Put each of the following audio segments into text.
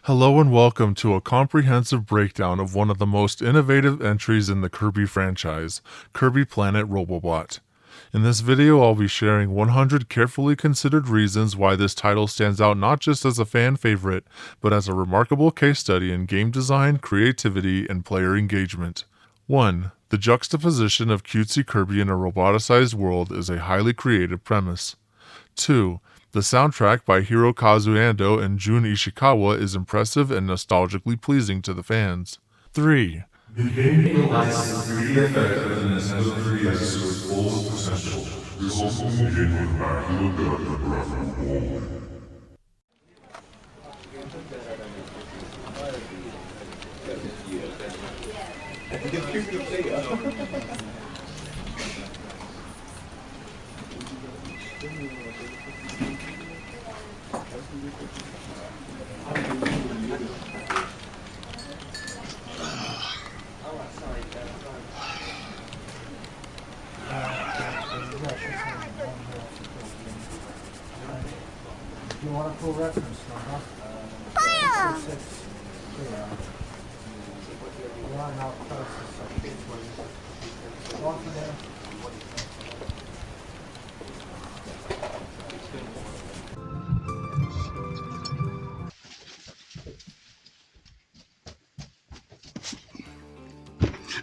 Hello and welcome to a comprehensive breakdown of one of the most innovative entries in the Kirby franchise, Kirby Planet Robobot. In this video, I'll be sharing 100 carefully considered reasons why this title stands out not just as a fan favorite, but as a remarkable case study in game design, creativity, and player engagement. 1. The juxtaposition of cutesy Kirby in a roboticized world is a highly creative premise. 2. The soundtrack by Hirokazu Ando and Jun Ishikawa is impressive and nostalgically pleasing to the fans. 3. The game realizes the 3D effect of the Nintendo 3DS to its fullest potential, resulting in a genuine immaculate depth of graphical quality. You want a full reference, huh?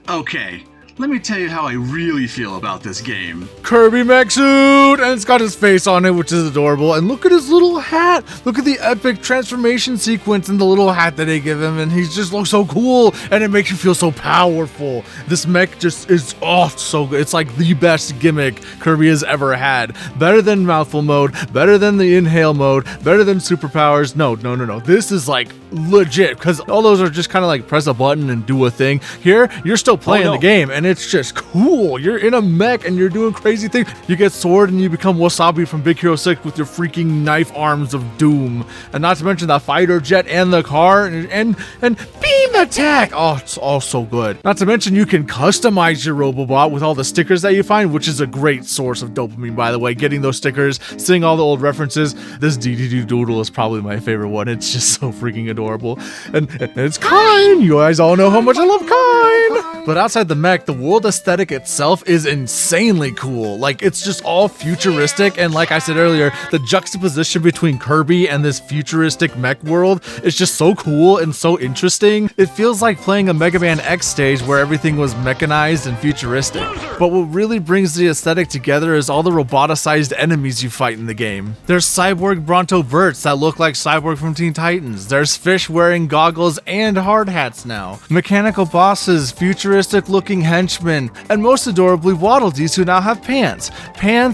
Okay, let me tell you how I really feel about this game. Kirby mech suit, and it's got his face on it, which is adorable. And look at his little hat. Look at the epic transformation sequence and the little hat that they give him, and he just looks so cool, and it makes you feel so powerful. This mech just is so good. It's like the best gimmick Kirby has ever had. Better than mouthful mode, better than the inhale mode, better than superpowers. No. This is like legit, because all those are just kind of like press a button and do a thing. Here, you're still playing the game, and it's just cool. You're in a mech and you're doing crazy things. You get sword and you become Wasabi from Big Hero 6 with your freaking knife arms of doom. And not to mention the fighter jet and the car and beam attack. Oh, it's all so good. Not to mention you can customize your Robobot with all the stickers that you find, which is a great source of dopamine, by the way. Getting those stickers, seeing all the old references. This D-D-Doodle is probably my favorite one. It's just so freaking adorable. And it's Kine. You guys all know how much I love Kine. But outside the mech, the world aesthetic itself is insanely cool. Like, it's just all futuristic, and like I said earlier, the juxtaposition between Kirby and this futuristic mech world is just so cool and so interesting. It feels like playing a Mega Man X stage where everything was mechanized and futuristic. But what really brings the aesthetic together is all the roboticized enemies you fight in the game. There's cyborg Bronto Verts that look like Cyborg from Teen Titans. There's fish wearing goggles and hard hats now. Mechanical bosses, futuristic looking henchmen, and most adorably Waddle Dees who now have pants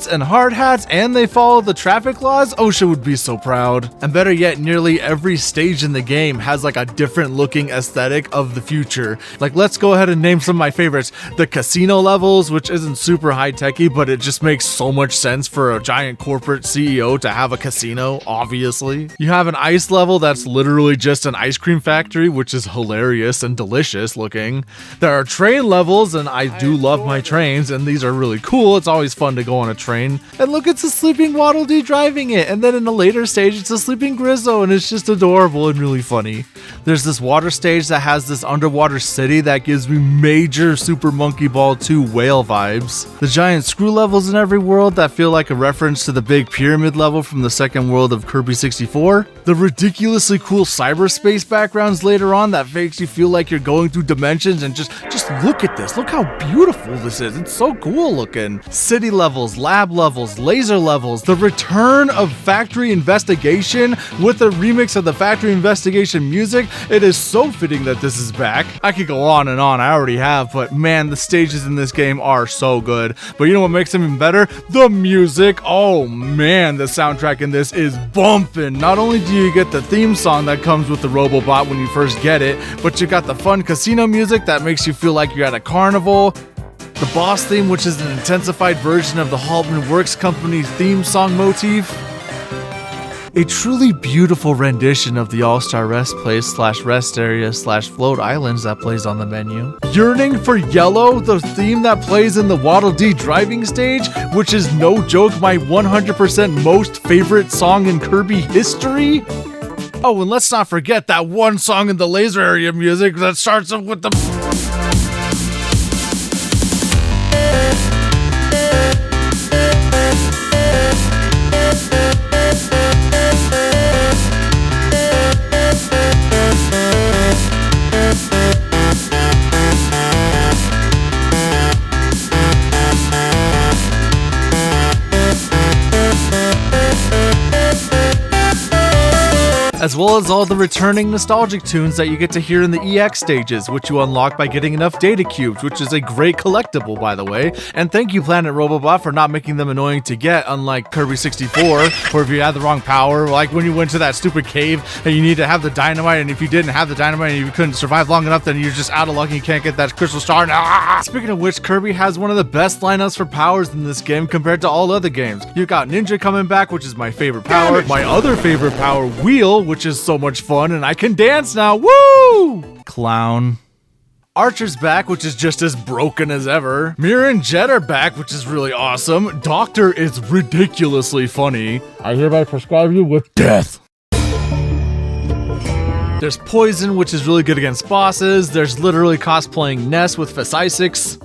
and hard hats, and they follow the traffic laws. OSHA would be so proud. And better yet, nearly every stage in the game has like a different looking aesthetic of the future. Like, let's go ahead and name some of my favorites. The casino levels, which isn't super high-techy, but it just makes so much sense for a giant corporate CEO to have a casino, obviously. You have an ice level that's literally just an ice cream factory, which is hilarious and delicious looking. There are train levels, and I do love my trains, and these are really cool. It's always fun to go on a train. And look, it's a sleeping Waddle Dee driving it, and then in a later stage, it's a sleeping Grizzo, and it's just adorable and really funny. There's this water stage that has this underwater city that gives me major Super Monkey Ball 2 whale vibes. The giant screw levels in every world that feel like a reference to the big pyramid level from the second world of Kirby 64. The ridiculously cool cyberspace backgrounds later on that makes you feel like you're going through dimensions, and just look at this. Look how beautiful this is. It's so cool looking. City levels, lab levels, laser levels, the return of Factory Investigation with a remix of the Factory Investigation music. It is so fitting that this is back. I could go on and on, I already have, but man, the stages in this game are so good. But you know what makes them even better? The music. Oh man, the soundtrack in this is bumping. Not only do you get the theme song that comes with the Robobot when you first get it, but you got the fun casino music that makes you feel like you're at a carnival. The boss theme, which is an intensified version of the Haltman Works Company's theme song motif. A truly beautiful rendition of the All-Star Rest Place / Rest Area / Float Islands that plays on the menu. Yearning for Yellow, the theme that plays in the Waddle Dee driving stage, which is no joke my 100% most favorite song in Kirby history. Oh, and let's not forget that one song in the laser area music that starts up with the... as well as all the returning nostalgic tunes that you get to hear in the EX stages, which you unlock by getting enough data cubes, which is a great collectible, by the way. And thank you, Planet Robobot, for not making them annoying to get, unlike Kirby 64, where if you had the wrong power, like when you went to that stupid cave and you need to have the dynamite, and if you didn't have the dynamite and you couldn't survive long enough, then you're just out of luck and you can't get that crystal star. Speaking of which, Kirby has one of the best lineups for powers in this game compared to all other games. You've got Ninja coming back, which is my favorite power. My other favorite power, Wheel, which is so much fun, and I can dance now. Woo! Clown. Archer's back, which is just as broken as ever. Mira and Jet are back, which is really awesome. Doctor is ridiculously funny. I hereby prescribe you with death. There's Poison, which is really good against bosses. There's literally cosplaying Ness with Phasisix.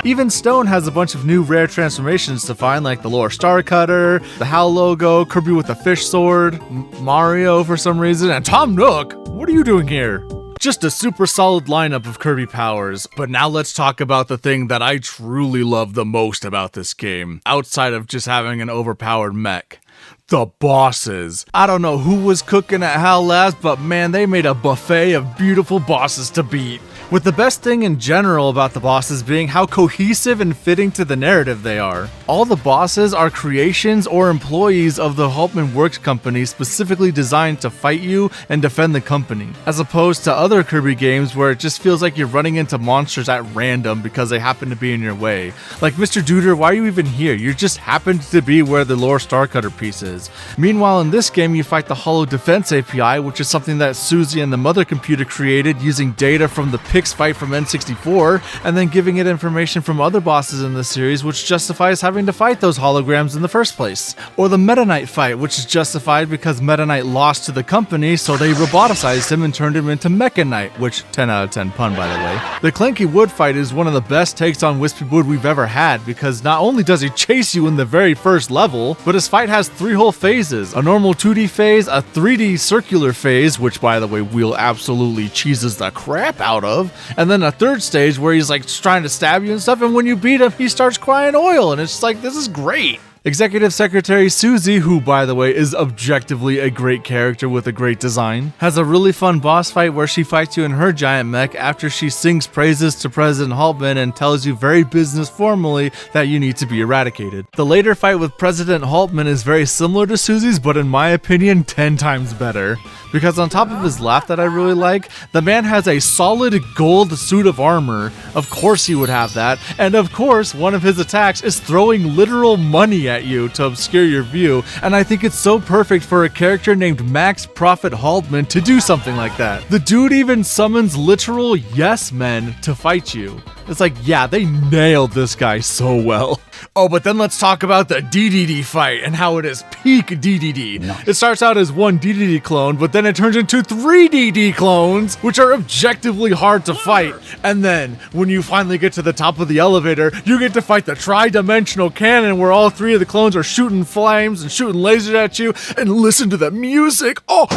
Even Stone has a bunch of new rare transformations to find, like the Lore Star Cutter, the HAL logo, Kirby with a fish sword, Mario for some reason, and Tom Nook! What are you doing here? Just a super solid lineup of Kirby powers, but now let's talk about the thing that I truly love the most about this game, outside of just having an overpowered mech. The bosses. I don't know who was cooking at HAL Labs, but man, they made a buffet of beautiful bosses to beat. With the best thing in general about the bosses being how cohesive and fitting to the narrative they are. All the bosses are creations or employees of the Haltman Works company specifically designed to fight you and defend the company, as opposed to other Kirby games where it just feels like you're running into monsters at random because they happen to be in your way. Like, Mr. Duder, why are you even here? You just happened to be where the Lore Star Cutter piece is. Meanwhile, in this game, you fight the Hollow Defense API, which is something that Susie and the mother computer created using data from the fight from N64, and then giving it information from other bosses in the series, which justifies having to fight those holograms in the first place. Or the Meta Knight fight, which is justified because Meta Knight lost to the company, so they roboticized him and turned him into Mecha Knight, which 10 out of 10 pun, by the way. The Clanky Wood fight is one of the best takes on Wispy Wood we've ever had, because not only does he chase you in the very first level, but his fight has 3 whole phases. A normal 2D phase, a 3D circular phase, which by the way, Wheel absolutely cheeses the crap out of, and then a third stage where he's like trying to stab you and stuff, and when you beat him, he starts crying oil, and it's just like, this is great. Executive Secretary Susie, who by the way is objectively a great character with a great design, has a really fun boss fight where she fights you in her giant mech after she sings praises to President Haltman and tells you very business formally that you need to be eradicated. The later fight with President Haltman is very similar to Susie's, but in my opinion 10 times better. Because on top of his laugh that I really like, the man has a solid gold suit of armor. Of course he would have that. And of course, one of his attacks is throwing literal money at you to obscure your view. And I think it's so perfect for a character named Max Prophet Haltman to do something like that. The dude even summons literal yes men to fight you. It's like, yeah, they nailed this guy so well. Oh, but then let's talk about the D-D-D fight and how it is peak D-D-D. Nice. It starts out as one D-D-D clone, but then it turns into 3 D-D clones, which are objectively hard to fight. And then, when you finally get to the top of the elevator, you get to fight the tri-dimensional cannon where all 3 of the clones are shooting flames and shooting lasers at you, and listen to the music. Oh!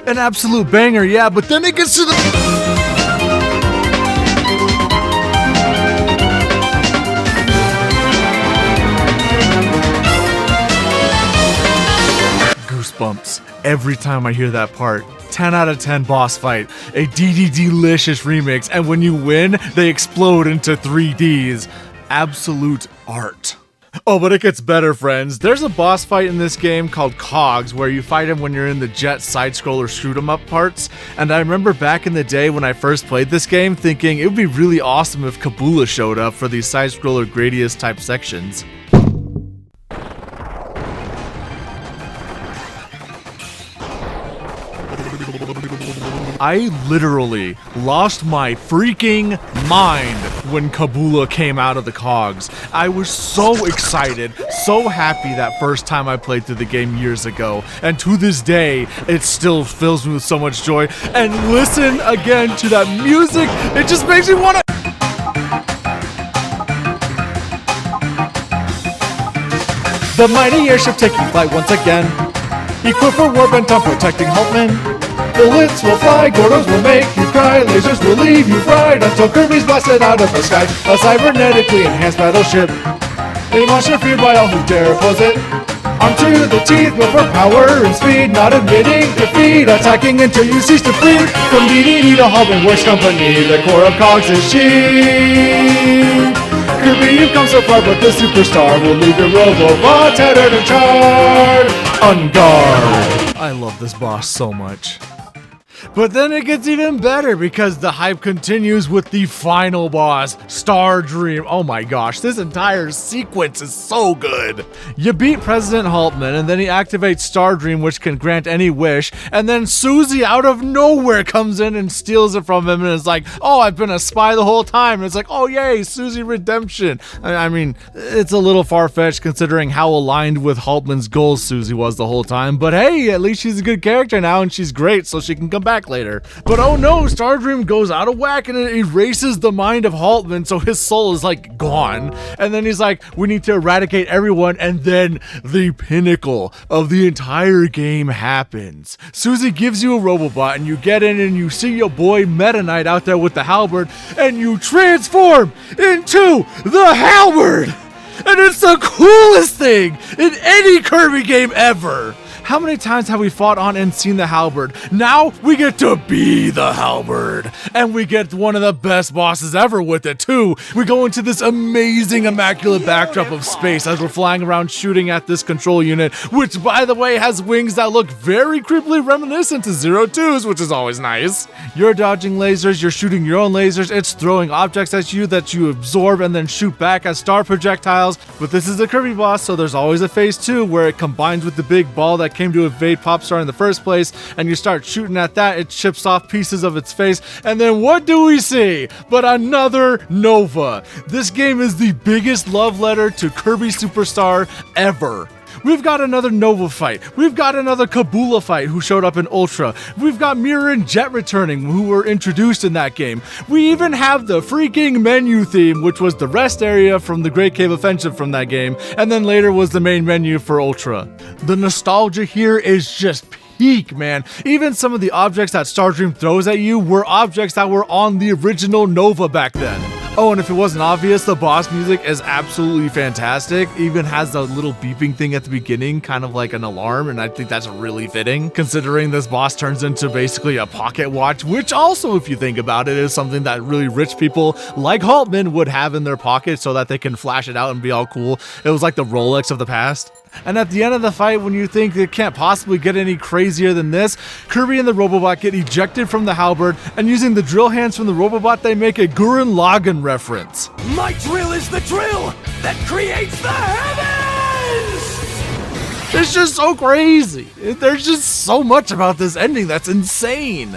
An absolute banger, yeah, but then it gets to the... Goosebumps every time I hear that part. 10 out of 10 boss fight, a D-D-Delicious remix, and when you win, they explode into 3Ds. Absolute art. Oh, but it gets better, friends. There's a boss fight in this game called Cogs, where you fight him when you're in the Jet side-scroller shoot-'em-up parts, and I remember back in the day when I first played this game thinking it would be really awesome if Kabula showed up for these side-scroller Gradius-type sections. I literally lost my freaking mind when Kabula came out of the cogs. I was so excited, so happy that first time I played through the game years ago. And to this day, it still fills me with so much joy. And listen again to that music. It just makes me want to... The mighty airship taking flight once again. Equipped for war bent on protecting Hultman. Bullets will fly, Gordos will make you cry, lasers will leave you fried until Kirby's blasted out of the sky. A cybernetically enhanced battleship, a monster feared by all who dare oppose it. Armed to the teeth, but for power and speed, not admitting defeat, attacking until you cease to bleed. From D-D-D to Hultman Works Company, the core of cogs is she. Kirby, you've come so far, but the superstar will leave your Robobot tattered and charred. On guard. I love this boss so much. But then it gets even better because the hype continues with the final boss, Star Dream. Oh my gosh, this entire sequence is so good. You beat President Hultman and then he activates Star Dream, which can grant any wish, and then Susie out of nowhere comes in and steals it from him and is like, oh, I've been a spy the whole time. And it's like, oh yay, Susie redemption. I mean, it's a little far-fetched considering how aligned with Hultman's goals Susie was the whole time, but hey, at least she's a good character now and she's great, so she can come back later. But oh no, Star Dream goes out of whack and it erases the mind of Hultman, so his soul is like gone. And then he's like, we need to eradicate everyone, and then the pinnacle of the entire game happens. Susie gives you a Robobot and you get in and you see your boy Meta Knight out there with the halberd and you transform into the halberd! And it's the coolest thing in any Kirby game ever! How many times have we fought on and seen the halberd? Now we get to be the halberd. And we get one of the best bosses ever with it too. We go into this amazing immaculate backdrop of space as we're flying around shooting at this control unit, which by the way has wings that look very creepily reminiscent to Zero Two's, which is always nice. You're dodging lasers, you're shooting your own lasers, it's throwing objects at you that you absorb and then shoot back as star projectiles. But this is a Kirby boss, so there's always a phase 2 where it combines with the big ball that came to evade Popstar in the first place, and you start shooting at that, it chips off pieces of its face, and then what do we see but another Nova? This game is the biggest love letter to Kirby Superstar ever. We've got another Nova fight. We've got another Kabula fight who showed up in Ultra. We've got Mirror and Jet returning who were introduced in that game. We even have the freaking menu theme, which was the rest area from the Great Cave Offensive from that game, and then later was the main menu for Ultra. The nostalgia here is just peak, man. Even some of the objects that Star Dream throws at you were objects that were on the original Nova back then. Oh, and if it wasn't obvious, the boss music is absolutely fantastic. Even has the little beeping thing at the beginning, kind of like an alarm, and I think that's really fitting, considering this boss turns into basically a pocket watch, which also, if you think about it, is something that really rich people like Hultman would have in their pocket so that they can flash it out and be all cool. It was like the Rolex of the past. And at the end of the fight, when you think it can't possibly get any crazier than this, Kirby and the Robobot get ejected from the halberd, and using the drill hands from the Robobot, they make a Gurren Lagann reference. My drill is the drill that creates the heavens! It's just so crazy. There's just so much about this ending that's insane.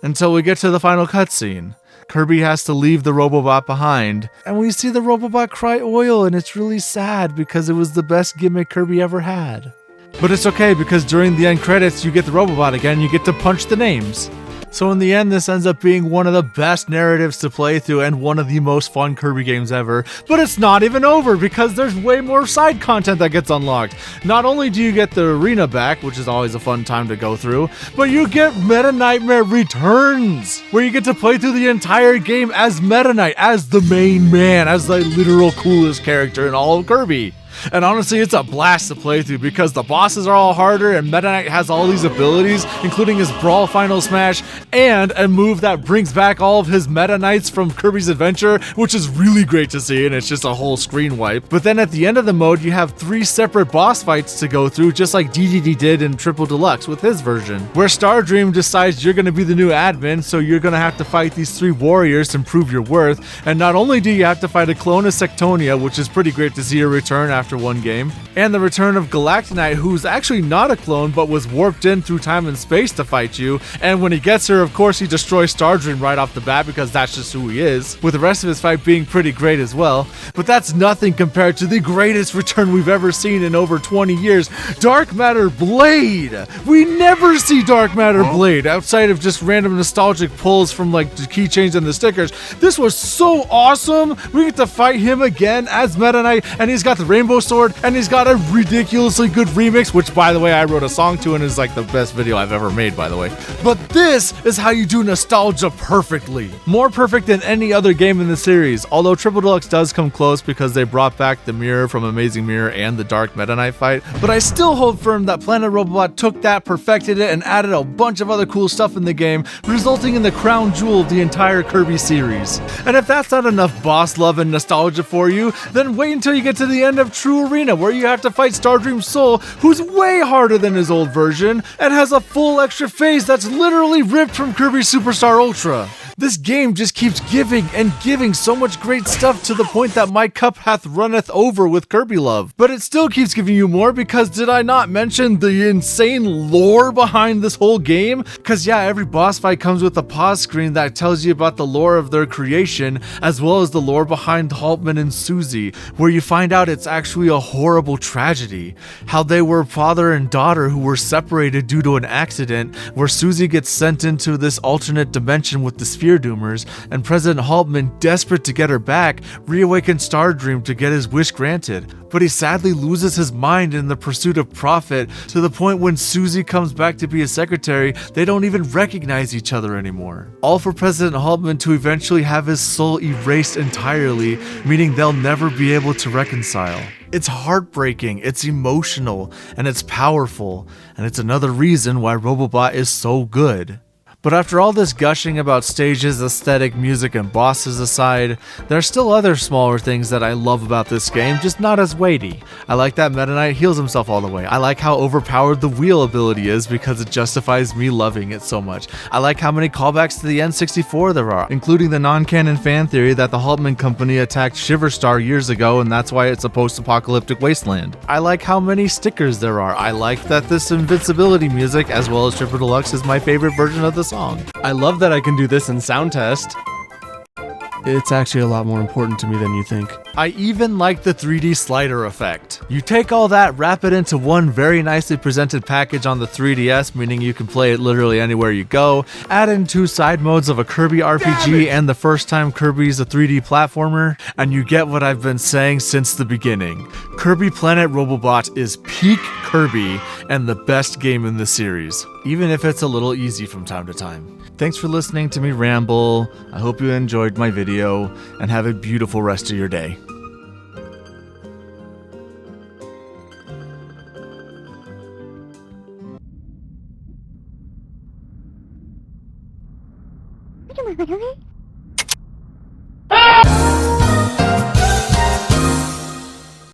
Until we get to the final cutscene. Kirby has to leave the Robobot behind, and we see the Robobot cry oil, and it's really sad because it was the best gimmick Kirby ever had. But it's okay because during the end credits, you get the Robobot again, you get to punch the names. So in the end, this ends up being one of the best narratives to play through and one of the most fun Kirby games ever. But it's not even over because there's way more side content that gets unlocked. Not only do you get the arena back, which is always a fun time to go through, but you get Meta Nightmare Returns, where you get to play through the entire game as Meta Knight, as the main man, as the literal coolest character in all of Kirby. And honestly, it's a blast to play through because the bosses are all harder and Meta Knight has all these abilities, including his Brawl Final Smash and a move that brings back all of his Meta Knights from Kirby's Adventure, which is really great to see, and it's just a whole screen wipe. But then at the end of the mode, you have 3 separate boss fights to go through, just like D-D-D did in Triple Deluxe with his version, where Star Dream decides you're going to be the new admin, so you're going to have to fight these 3 warriors to prove your worth. And not only do you have to fight a clone of Sectonia, which is pretty great to see her return after after one game, and the return of Galactonite, who's actually not a clone but was warped in through time and space to fight you, and when he gets her, of course he destroys Stardream right off the bat because that's just who he is, with the rest of his fight being pretty great as well. But that's nothing compared to the greatest return we've ever seen in over 20 years, Dark Matter Blade! We never see Dark Matter Blade outside of just random nostalgic pulls from like the keychains and the stickers. This was so awesome! We get to fight him again as Meta Knight, and he's got the Rainbow Sword, and he's got a ridiculously good remix, which by the way I wrote a song to and is like the best video I've ever made, by the way. But this is how you do nostalgia perfectly. More perfect than any other game in the series, although Triple Deluxe does come close because they brought back the mirror from Amazing Mirror and the Dark Meta Knight fight, but I still hold firm that Planet Robobot took that, perfected it, and added a bunch of other cool stuff in the game, resulting in the crown jewel of the entire Kirby series. And if that's not enough boss love and nostalgia for you, then wait until you get to the end of True Arena, where you have to fight Stardream Soul, who's way harder than his old version, and has a full extra phase that's literally ripped from Kirby Superstar Ultra. This game just keeps giving and giving so much great stuff to the point that my cup hath runneth over with Kirby love. But it still keeps giving you more because did I not mention the insane lore behind this whole game? Cause yeah, every boss fight comes with a pause screen that tells you about the lore of their creation, as well as the lore behind Haltman and Susie, where you find out it's actually a horrible tragedy. How they were father and daughter who were separated due to an accident, where Susie gets sent into this alternate dimension with the Sphere Doomers, and President Haltman, desperate to get her back, reawakens Stardream to get his wish granted. But he sadly loses his mind in the pursuit of profit, to the point when Susie comes back to be his secretary, they don't even recognize each other anymore. All for President Haltman to eventually have his soul erased entirely, meaning they'll never be able to reconcile. It's heartbreaking, it's emotional, and it's powerful, and it's another reason why Robobot is so good. But after all this gushing about stages, aesthetic, music, and bosses aside, there are still other smaller things that I love about this game, just not as weighty. I like that Meta Knight heals himself all the way. I like how overpowered the wheel ability is because it justifies me loving it so much. I like how many callbacks to the N64 there are, including the non-canon fan theory that the Haltman Company attacked Shiverstar years ago and that's why it's a post-apocalyptic wasteland. I like how many stickers there are. I like that this invincibility music, as well as Triple Deluxe, is my favorite version of the song. I love that I can do this in sound test. It's actually a lot more important to me than you think. I even like the 3D slider effect. You take all that, wrap it into one very nicely presented package on the 3DS, meaning you can play it literally anywhere you go, add in 2 side modes of a Kirby RPG and the first time Kirby's a 3D platformer, and you get what I've been saying since the beginning. Kirby Planet Robobot is peak Kirby and the best game in the series, even if it's a little easy from time to time. Thanks for listening to me ramble. I hope you enjoyed my video, and have a beautiful rest of your day. Come on,